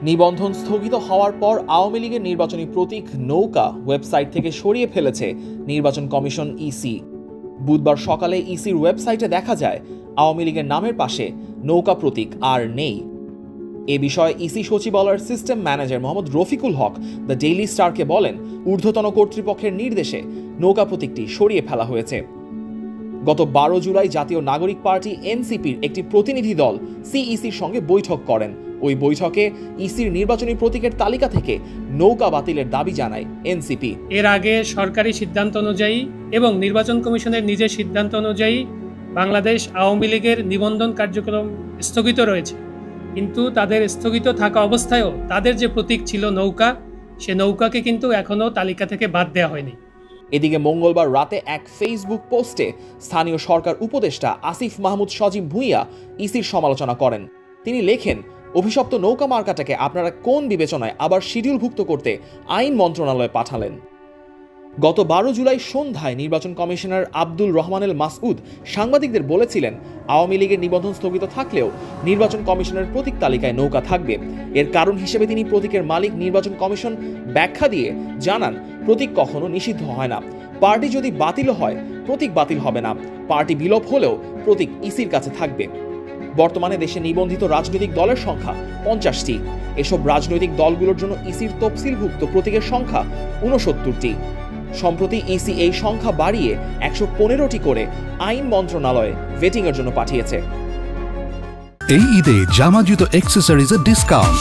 নিবন্ধন স্থগিত হওয়ার পর আওয়ামী লীগের নির্বাচনী প্রতীক নৌকা ওয়েবসাইট থেকে সরিয়ে ফেলেছে নির্বাচন কমিশন ইসি। বুধবার সকালে ইসির ওয়েবসাইটে দেখা যায় আওয়ামী লীগের নামের পাশে নৌকা প্রতীক আর নেই। এ বিষয়ে ইসি সচিবালয়ের system manager Mohammad Rafiqul Haque the daily স্টারকে বলেন, ঊর্ধ্বতন কর্তৃপক্ষের নির্দেশে নৌকা প্রতীকটি সরিয়ে ফেলা হয়েছে। গত 12 জুলাই জাতীয় নাগরিক পার্টি এনসিপির একটি প্রতিনিধি দল সিইসির সঙ্গে বৈঠক করেন। ওই বৈঠকে ইসির নির্বাচনী প্রতীকের তালিকা থেকে নৌকা বাতিলের দাবি জানায় এনসিপি। এর আগে সরকারি সিদ্ধান্ত অনুযায়ী এবং নির্বাচন কমিশনের নিজের সিদ্ধান্ত অনুযায়ী বাংলাদেশ আওয়ামী লীগের নিবন্ধন কার্যক্রম স্থগিত রয়েছে, কিন্তু তাদের স্থগিত থাকা অবস্থায়ও তাদের যে প্রতীক ছিল নৌকা, সে নৌকাকে কিন্তু এখনও তালিকা থেকে বাদ দেওয়া হয়নি। এদিকে মঙ্গলবার রাতে এক ফেসবুক পোস্টে স্থানীয় সরকার উপদেষ্টা আসিফ মাহমুদ সজীব ভুঁইয়া ইসির সমালোচনা করেন। তিনি লেখেন, অভিশপ্ত নৌকা মার্কাটাকে আপনারা কোন বিবেচনায় আবার শিডিউলভুক্ত করতে আইন মন্ত্রণালয়ে পাঠালেন? গত 12 জুলাই সন্ধ্যায় নির্বাচন কমিশনার আব্দুল রহমানেল মাসউদ সাংবাদিকদের বলেছিলেন, আওয়ামী লীগের নিবন্ধন স্থগিত থাকলেও নির্বাচন কমিশনের প্রতীক তালিকায় নৌকা থাকবে। এর কারণ হিসেবে তিনি প্রতীকের মালিক নির্বাচন কমিশন ব্যাখ্যা দিয়ে জানান, প্রতীক কখনো নিষিদ্ধ হয় না। পার্টি যদি বাতিল হয়, প্রতীক বাতিল হবে না। পার্টি বিলোপ হলেও প্রতীক ইসির কাছে থাকবে। বর্তমানে দেশে নিবন্ধিত রাজনৈতিক দলের সংখ্যা 50টি। এসব রাজনৈতিক দলগুলোর জন্য ইসির তফসিলভুক্ত প্রতীকের সংখ্যা 69টি। সম্প্রতি ইসি এই সংখ্যা বাড়িয়ে 115টি করে আইন মন্ত্রণালয়ে ভেটিং এর জন্য পাঠিয়েছে। এই ঈদে জামা জুতো অ্যাক্সেসরিজের ডিসকাউন্ট